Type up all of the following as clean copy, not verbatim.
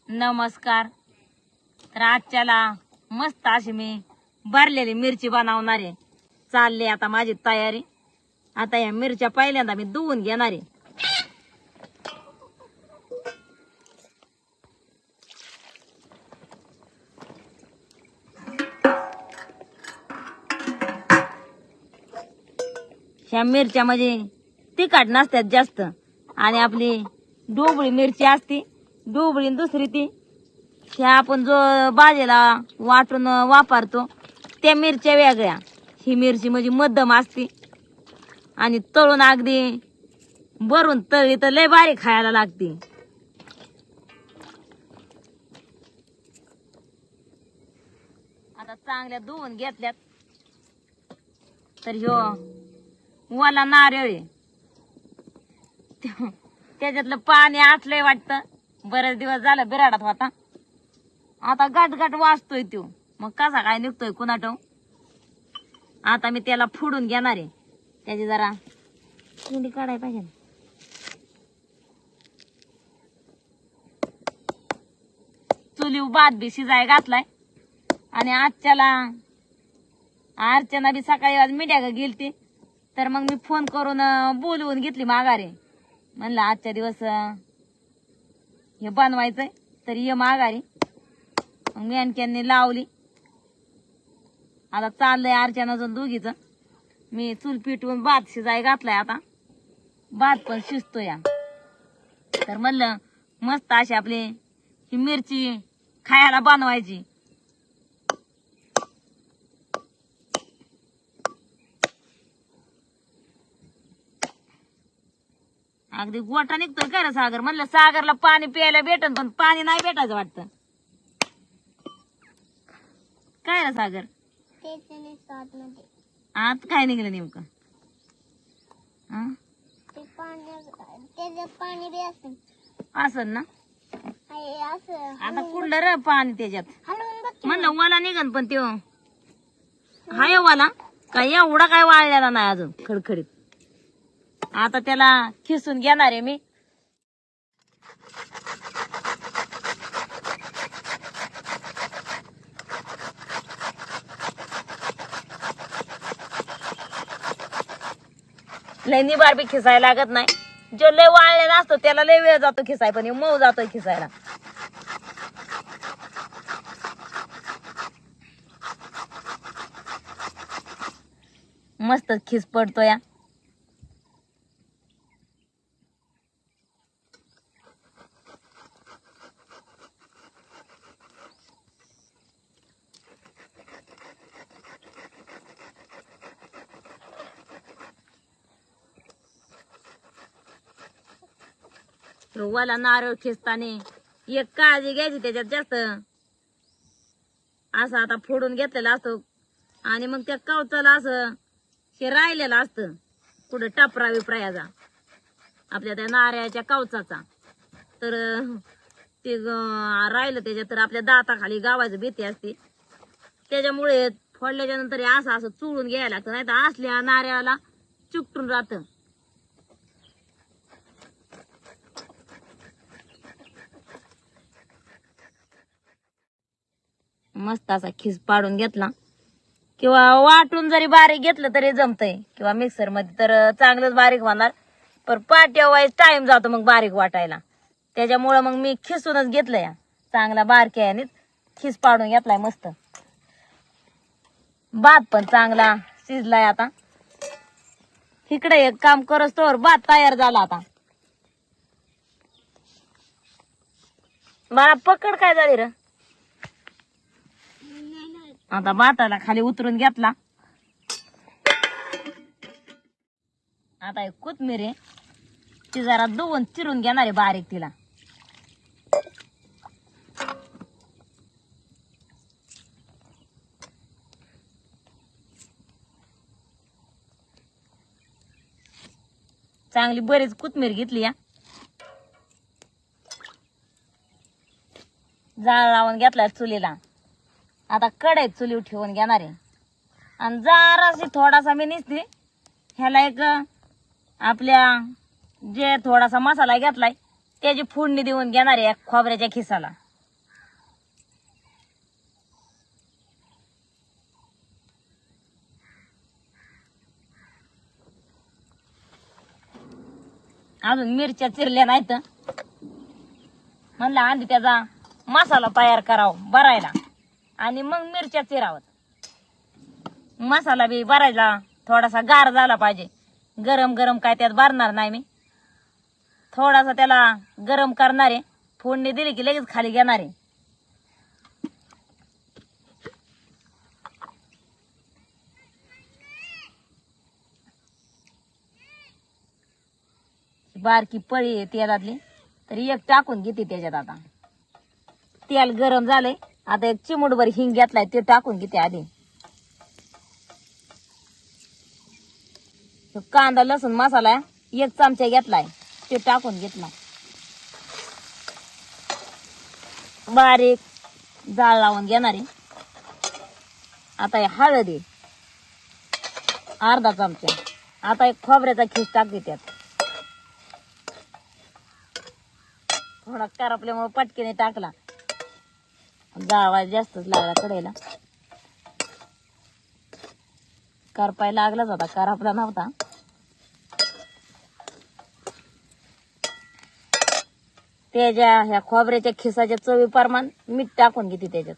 नमस्कार. तर आजच्याला मस्त अशी मी भरलेली मिरची बनवणार आहे. चालली आता माझी तयारी. आता या मिरच्या पहिल्यांदा मी धुवून घेणार आहे. ह्या मिरच्या म्हणजे तिखट नसतात जास्त आणि आपली ढोबळी मिरची असते. ढोबळी दुसरी ती ह्या आपण जो भाजीला वाटून वापरतो त्या मिरच्या वेगळ्या. ही मिरची म्हणजे मध्यम असते आणि तळून अगदी भरून तळली तर लय भारी खायला लागते. आता चांगल्या धुवून घेतल्यात. तर ह्यो वाला नारळ आहे. त्याच्यातलं पाणी आटलंय वाटतं. बरेच दिवस झालं बिराडात होता. आता गाठ गाठ वाजतोय तो. मग कसा काय निघतोय कुणाटो. आता मी त्याला फोडून घेणार आहे. त्याची जरा कुंडी काढाय पाहिजे. चुलीव भात बी शिजाय घातलाय. आणि आजच्याला अर्चना बी सकाळी आज मीडिया गेलती. तर मग मी फोन करून बोलवून घेतली माघारी. म्हणलं आजच्या दिवस हे बनवायचंय तर ये माघारी. मग मेणक्यांनी लावली. आता चाललंय अर्चनाचं दोघीच. मी चूल पिटवून भात शिजाय घातलाय. आता भात पण शिजतो या. तर म्हणलं मस्त अशी आपली ही मिरची खायला बनवायची. अगदी गोटा निघतोय काय रे सागर. म्हणलं सागरला पाणी प्यायला भेटन पण पाणी नाही भेटायचं वाटतं. काय रे सागर आत काय निघलं नेमकं. असं ना आता कुठलं र पाणी त्याच्यात. म्हणलं वाला निघन पण त्यो हाय वाला काय एवढा काय वाळलेला नाही अजून खडखडीत. आता त्याला खिसून घेणार आहे मी. लय निबार बी खिसायला लागत नाही. जो लय वाळलेला असतो त्याला लय वेळ जातो खिसाय. पण मऊ जातोय खिसायला. मस्त खिस पडतो या. वाला नारळ खिसताना एक काळजी घ्यायची. त्याच्यात जास्त असं आता फोडून घेतलेला असतो आणि मग त्या कवचाला असं हे राहिलेलं असतं कुठं टपरा विपरायाचा आपल्या त्या नारळाच्या कवचाचा. तर ते राहिलं त्याच्यात तर आपल्या दाताखाली गावायचं भीती असते. त्याच्यामुळे फोडल्याच्या नंतर असं असं चुळून घ्यायला लागतं. नाही तर असल्या नारळाला चिकटून राहतं. मस्त असा खिस पाडून घेतला किंवा वाटून जरी बारीक घेतलं तरी जमतंय किंवा मिक्सर मध्ये तर चांगलंच बारीक होणार. पण पाट्या वाईज टाइम जातो मग बारीक वाटायला. त्याच्यामुळे मग मी खिसूनच घेतलं या चांगला बारक्या याने खिस पाडून घेतलाय. मस्त भात पण चांगला शिजलाय. आता इकडे एक काम करस तोवर भात तयार झाला. आता मला पकड काय झाली र. आता भाताला खाली उतरून घेतला. आता एक कोथमीर आहे ती जरा धुवून चिरून घेणार आहे बारीक. तिला चांगली बरीच कोथमीर घेतली या. जाळ लावून घेतला चुलीला. आता कढईत चुलीवर ठेवून घेणार आहे. आणि जराशी थोडासा मी निसते ह्याला एक आपल्या जे थोडासा मसाला घेतलाय त्याची फोडणी देऊन घेणार आहे खोबऱ्याच्या खिसाला. अजून मिरच्या चिरल्या नाहीत. म्हणलं आधी त्याचा मसाला तयार करावा भरायला आणि मग मिरच्या चिरावत. मसाला बी भरायला थोडासा गार झाला पाहिजे. गरम गरम काय त्यात भरणार नाही मी. थोडासा त्याला गरम करणार आहे. फोडणी दिली की लगेच खाली घेणार आहे. बारकी पळी आहे तेलातली तरी एक टाकून घेते त्याच्यात. आता तेल गरम झालंय. आता एक चिमूटभर हिंग घेतलाय ते टाकून घेते आधी. कांदा लसूण मसाला एक चमचा घेतलाय ते टाकून घेतला. बारीक जाळ लावून घेणार आहे. आता हे हळद आहे अर्धा चमचा. आता एक खोबऱ्याचा खीस टाकते त्यात. थोडा करपल्यामुळे पटकीने टाकला. जाळवा जास्तच लागला कडेला. करपायला लागलाच होता करपला नव्हता. त्याच्या ह्या खोबऱ्याच्या खिसाच्या चवी प्रमाण मीठ टाकून घेते त्याच्यात.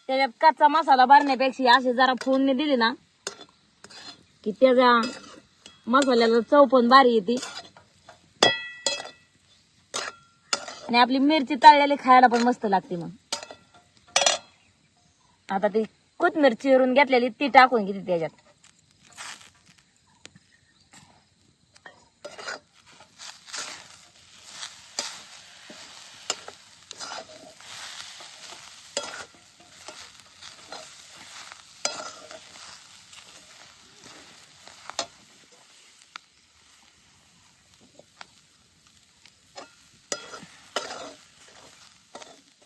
त्याच्यात कच्चा मसाला भरण्यापेक्षा अशी जरा फोडणी दिली ना की त्याच्या मसाल्याला चव पण भारी येते आणि आपली मिरची तळलेली खायला पण मस्त लागते. मग आता ती कोथिंबीर चिरून घेतलेली ती टाकून घेते त्याच्यात.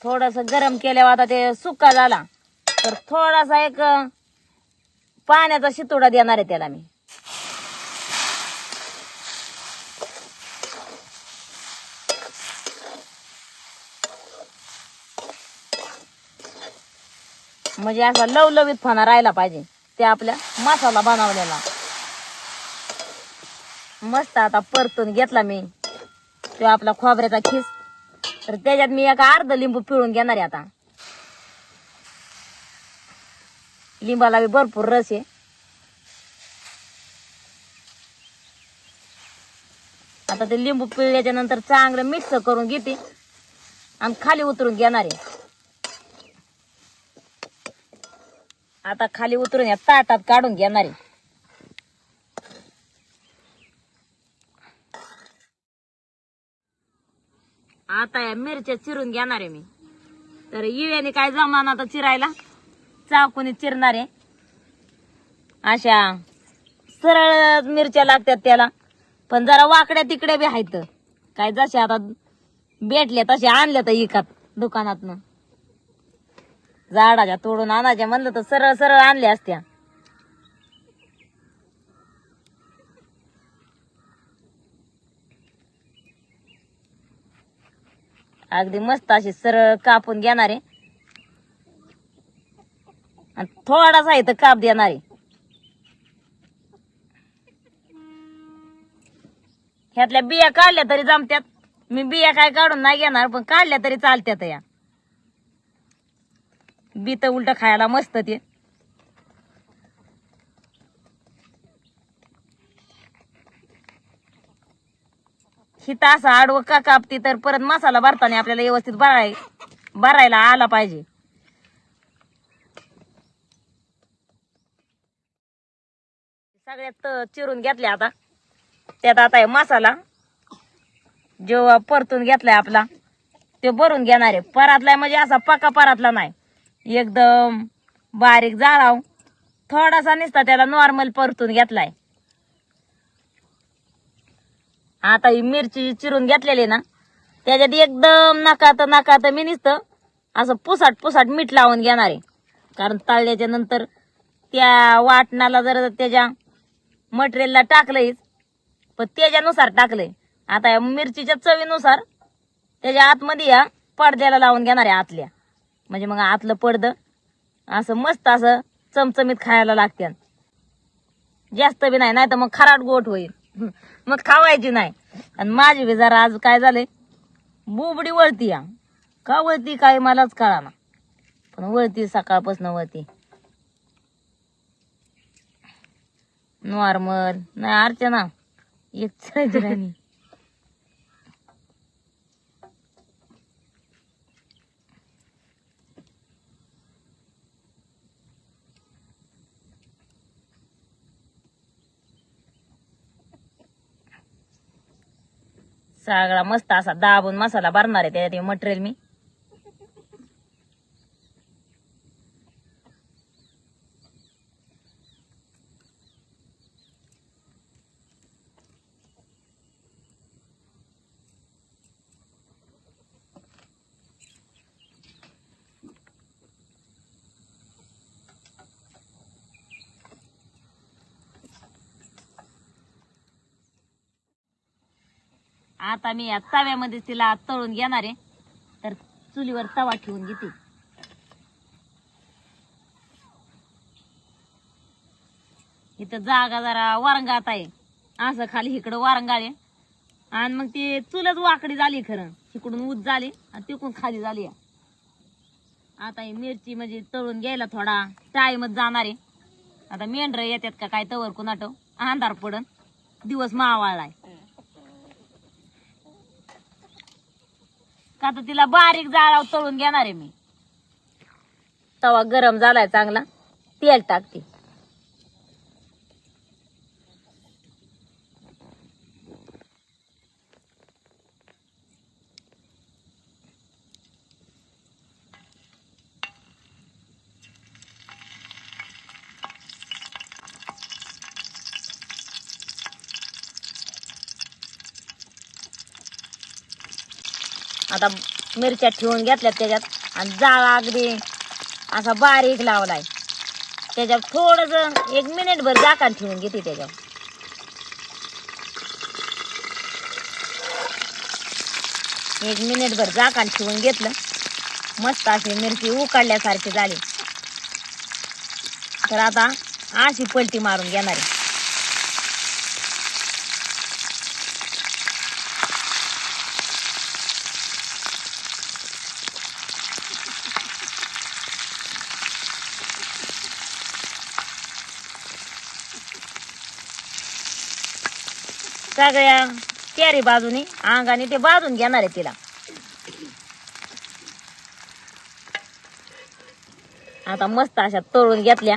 थोडस गरम केल्यावर आता ते सुक्का झाला तर थोडासा एक पाण्याचा शितोडा देणार आहे त्याला मी. म्हणजे असा लवलवीतपणा राहिला पाहिजे ते आपल्या मसाला बनवलेला. मस्त आता परतून घेतला मी तो आपला खोबऱ्याचा खीस. तर त्याच्यात मी एक अर्ध लिंबू पिळून घेणार आहे. आता लिंबाला बी भरपूर रस आहे. आता ते लिंबू पिळल्याच्या नंतर चांगलं मिक्स करून घेते आणि खाली उतरून घेणार आहे. आता खाली उतरून या ताटात काढून घेणार आहे. आता या मिरच्या चिरून घेणार आहे मी. तर इळ्याने काय जमान आता चिरायला चाकूने चिरणार आहे. अशा सरळ मिरच्या लागतात त्याला पण जरा वाकड्या तिकडे बी आहेत. काय जसे आता भेटले तसे आणल्या तर इकत दुकानातनं. झाडाच्या तोडून आणायच्या म्हणलं तर सरळ सरळ आणल्या असत्या. अगदी मस्त अशी सरळ कापून घेणारे आणि थोडासा इथं काप देणारे. ह्यातल्या बिया काढल्या तरी जमत्यात. मी बिया काय काढून नाही घेणार पण काढल्या तरी चालत्यात. या बी तर उलट खायला मस्त ते. हिता असं आडवं का कापते तर परत मसाला भरताना आपल्याला व्यवस्थित भरायला आला पाहिजे. सगळ्यात चिरून घेतले. आता त्यात आता हे मसाला जो परतून घेतलाय आपला ते भरून घेणार आहे. परातलाय म्हणजे असा पका परातला नाही. एकदम बारीक जाळाव थोडासा निसता त्याला नॉर्मल परतून घेतलाय. आता ही मिरची चिरून घेतलेली ना त्याच्यात एकदम नकात मी नुसतं असं पुसाट मीठ लावून घेणार आहे. कारण तळल्याच्या नंतर त्या वाटणाला जर त्याच्या मटेरियलला टाकलंय पण त्याच्यानुसार टाकलंय. आता या मिरचीच्या चवीनुसार त्याच्या आतमध्ये या पडद्याला लावून घेणार आहे आतल्या. म्हणजे मग आतलं पडदं असं मस्त असं चमचमीत खायला लागते. जास्त बी नाही, नाही तर मग खराट गोट होईल, मग खावायची नाही. आणि माझी बी जरा आज काय झाले, बुबडी वळती या, का वळती काय मलाच कळाना, पण वळती सकाळपासून वळती. नॉर्मल नाही अर्चना एक राणी. सगळा मस्त असा दाबून मसाला भरणार आहे त्याच्यात मटेरियल मी. आता मी या तव्यामध्ये तिला तळून घेणार आहे, तर चुलीवर तवा ठेवून घेते. इथं जागा जरा वारंगात आहे, असं खाली इकडं वारंगाळ आहे आणि मग ती चुलच वाकडी झाली, खरं इकडून उच झाली आणि तिकडून खाली झाली. आता ही मिरची म्हणजे तळून घ्यायला थोडा टाइमच जाणार आहे. आता मेंढर येतात का काय तवर कुणाटो, अंधार पडन, दिवस मावाळलाय का, तर तिला बारीक जाळाव तळून घेणार आहे मी. तवा गरम झालाय चांगला, तेल टाकते. आता मिरच्या ठेवून घेतल्यात त्याच्यात आणि जाळा अगदी असा बारीक लावलाय. त्याच्यात थोडस 1 मिनिटभर झाकण ठेवून घेते. त्याच्यावर 1 मिनिटभर झाकण ठेवून घेतलं, मस्त अशी मिरची उकडल्यासारखी झाली. तर आता अशी पलटी मारून घेणार आहे. सगळ्या चारी बाजूनी अंगाने ते भाजून घेणार आहे तिला. आता मस्त अशा तळून घेतल्या.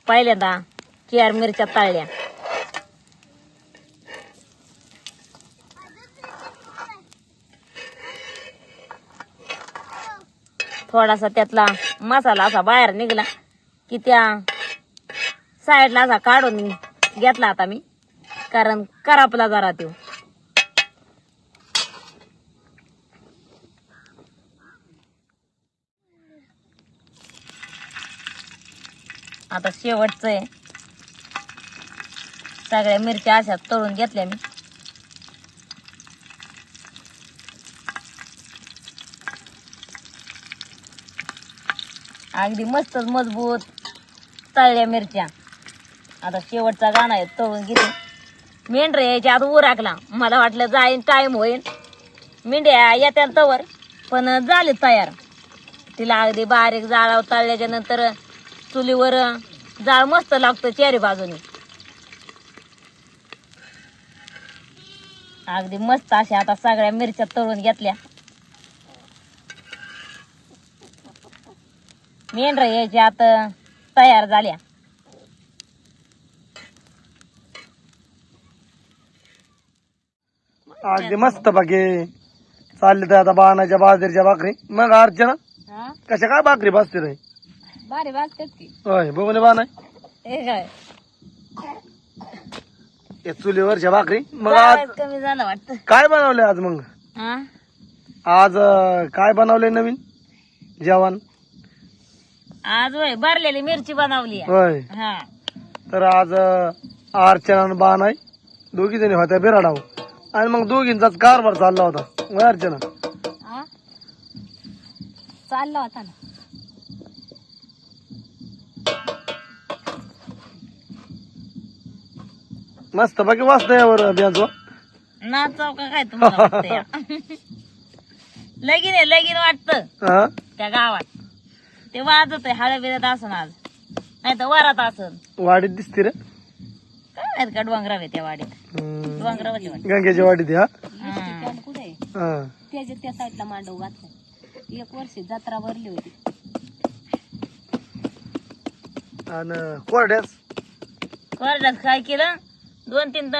पहिल्यांदा 4 मिरच्या तळल्या, थोडासा त्यातला मसाला असा बाहेर निघला की त्या साईडला असा काढून घेतला आता मी, कारण करापला जरा तो. आता शेवटचं आहे. सगळ्या मिरच्या अशा तळून घेतल्या मी. अगदी मस्तच मजबूत तळल्या मिरच्या. आता शेवटचा गाणा आहे, तळून घेते. मेंढर यायच्या आत उराकला, मला वाटलं जाईन टाइम होईल, मेंढ्या येत्या तवर, पण झाले तयार. तिला अगदी बारीक जाळावर तळल्याच्या नंतर चुलीवर जाळ मस्त लागतं चारी बाजूनी. अगदी मस्त अशा आता सगळ्या मिरच्या तळून घेतल्या. मेंढर यायच्या आत तयार झाल्या. अगदी मस्त बाकी चालले तर आता बाणाच्या बाजरीच्या भाकरी. मग अर्चना कशा काय भाकरी बसते रे? भारी वाजतात की. होय बघून बाण हे काय चुलीवरच्या भाकरी. मग जाळच आज कमी झालं वाटतं. काय बनवले आज? मग हा, आज काय बनवले नवीन जेवण? आज होय भरलेली मिरची बनवली आहे. होय, हा, तर आज अर्चना बाण आहे, दोघी जणी होत्या बिराडाव, आणि मग दोघींचाच कारभार चालला होता. होय अर्चना? हा? चालला होता ना. मस्त बाकी वाजता यावर बियांचो. नाचाव का काय तुम्हाला वाटतं या? लगीन आहे लगीन वाटतं हा त्या गावात. ते वाजत आहे हळद बिळत असन आज, नाही तर वरात असन. वाडीत दिसते रे. काय माहित का डोंगराव आहे त्या वाडीत. डोंगरावची वाडी. गंगेच्या वाडीत हा. कुठे हा. त्याच्या त्या साईडला मांडव घातला. 1 वर्ष जत्रा भरली होती. आणि कोरड्यास कोरड्यात काय केलं, 2-3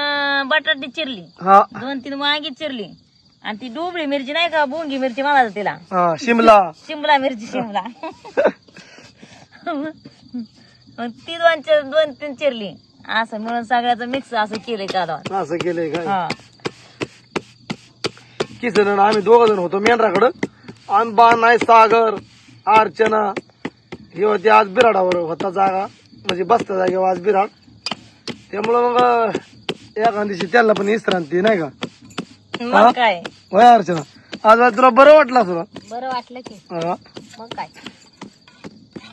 बटाटी चिरली, हा 2-3 वांगी चिरली, आणि ती डुबळी मिरची नाही का, बुंगी मिरची मला तिला, हा शिमला. शिमला मिरची शिमला. मग ती 2-3 चिरली, असं मिळून सगळ्याचं मिक्स असं केलंय कालवा. असं केलंय काय. हा किसन आणि आम्ही 2 जण होतो मेंढराकडं. अनबा नाही सागर अर्चना हे होते. आज बिराडावर होता जागा, म्हणजे बसता जागेवर आज बिराड. त्यामुळं मग एखाद दिवशी त्याला पण विश्रांती नाही का. मग काय होय अर्चना, आज तुला बरं वाटलं तुला. बरं वाटलं की. हा मग काय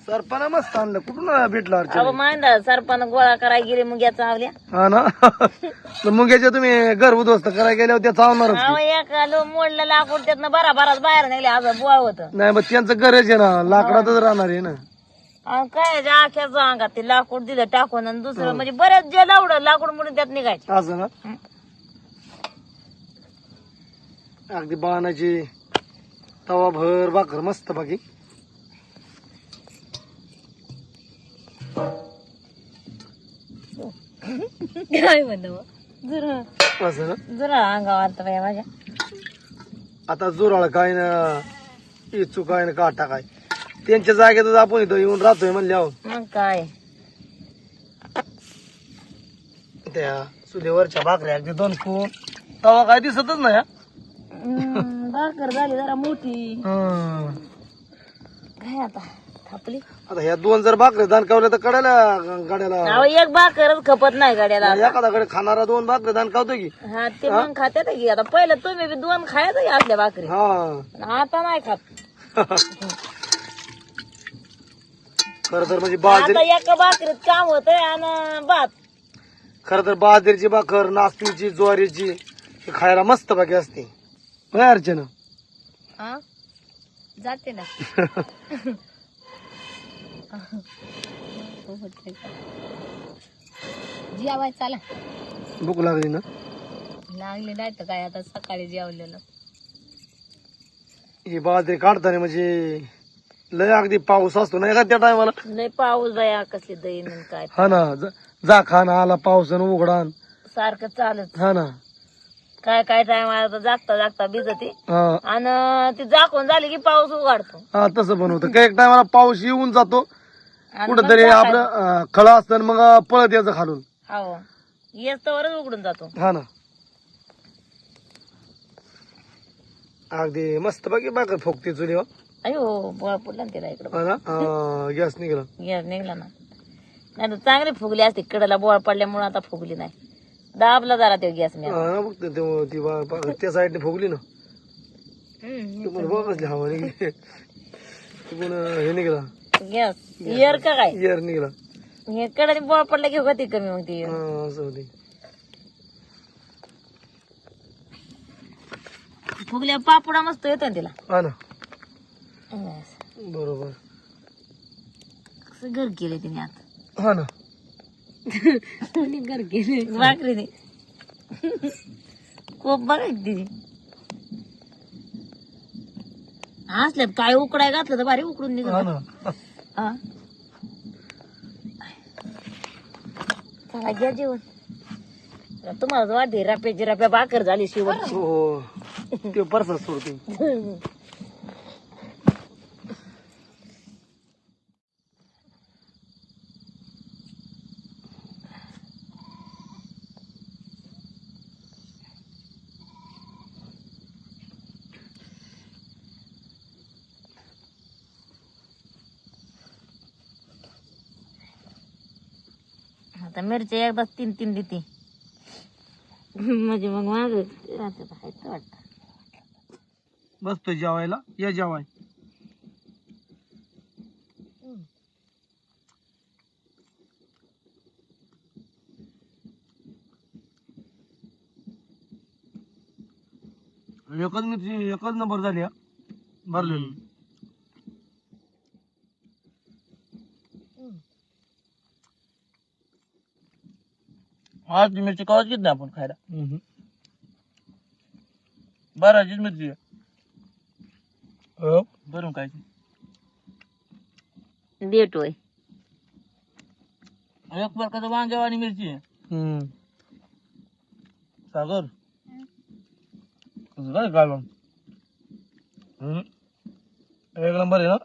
सरपणा मस्त आणलं. कुठून भेटलं अहो अर्चना. मांदा सरपण गोळा करायला गेले मुग्याचा आवल्या. हा ना. तर मुंग्याच्या तुम्ही घर उद्ध्वस्त करायला गेल्यावर त्या चावणारच अहो की. एका मोडलं लाकूड त्यातनं बराच बाहेर निघले, आज बुवा होत. नाही मग त्यांचं गरज आहे ना, लाकडातच राहणार आहे ना. काय आख्याचं अंगात ते लाकूड दिलं टाकून, आणि दुसरं म्हणजे बरेच जे लावडं लाकूड म्हणून त्यात निघायचे. असं ना. अगदी बाणाची तवा भर भाकर मस्त बाकी. काय म्हणतो जरा असं ना. जरा अंगावर आलतं बाया माझ्या. आता जुराळ काय ना, इचू काय ना, काटा काय. त्यांच्या जागेतच आपण इथं येऊन राहतोय म्हणल्यावर. मग काय त्या चुलीवरच्या भाकऱ्या अगदी 2 कोण तवा काय दिसतच नाही. भाकर झाली जरा मोठी. हं. काय आता थापली. आता ह्या 2 जर भाकऱ्या दानकावल्या तर कडायला गाड्याला. अहो एक भाकरच खपत नाही गाड्याला. एखाद्याकडे खाणारा 2 भाकऱ्या दानकावतो की. हा ते मग खात्यात की. आता पहिलं तुम्ही बी 2 खायचं की असल्या भाकरी, हा आता नाही खात. खर तर म्हणजे बाजरी, आता एका भाकरीत काम होतंय आणि भात. खर तर बाजरीची भाकर, नाचणीची, ज्वारीची ही खायला मस्त बाकी असते. होय अर्चना. हा जाते ना. जेवाय चला. भूक लागली ना. लागले नाही तर काय, आता सकाळी जेवलेलं. ही बाजरी काढताना म्हणजे लय अगदी पाऊस असतो नाही का त्या टायमाला. लय पाऊस बाया, कसली दैन काय हा ना. जा खाना आला पावसान उघडान. सारखं चालत. हा ना. काय काय टाइम जागता जागता भिजते, हा आणि ती झाकून झाली की पाऊस उघडतो. हा तसं पण होतं. काही एक टायमाला पाऊस येऊन जातो आणि कुठंतरी मग आपलं खळा असतं, मग पळत यायचं खालून. हो येस तवरच उघडून जातो. हा ना. अगदी मस्त बाकी भाकर फोकते चुलीवर. अयो बोळा पडला ना तिला इकडं. हा ना. गॅस निघाला. गॅस निघला ना. नाही तर चांगली फुगली असते, कडेला बोळ पडल्यामुळे आता फुगली नाही. दाबला जरा तो गॅस मी. हा ना. बघ ती त्या साईडने फुगली ना. तू पण बघ कसली हवा निघली. तू पण हे निघाला गॅस एअर का काय, एअर निघाला. हे कडेने बोळ पडला की होती कमी मग ती. हा असं होती. फुगल्या पापुडा मस्त येतो ना तिला. हा ना. बस. बरोबर. कसं घर केले तिने आता. हा ना. घर केले भाकरीने. खूप बघायची तिची. असल्यात काय उकडाय घातलं तर भारी उकडून हा निघत. ना. हा. चला घ्या जेवण. तुम्हाला वाटते रप्याची रप्या भाकर झाली शेवट. हो ते परसाच सोडते. आता मिरच्या एकदा 3-3 देते म्हणजे मग माझं राहतं खायचं वाटतं. बसतोय जेवायला. या जेवाय. एकच मिरची एकच नंबर झाली हा भरलेली. आज ती मिरची कवाच घेत नाही आपण खायला. बाराचीच मिरची आहे. हो. भरून खायची. देतोय एक प्रकारचं वांग्यावाणी मिरची आहे. सागर कसं काय घालून एक नंबर आहे ना.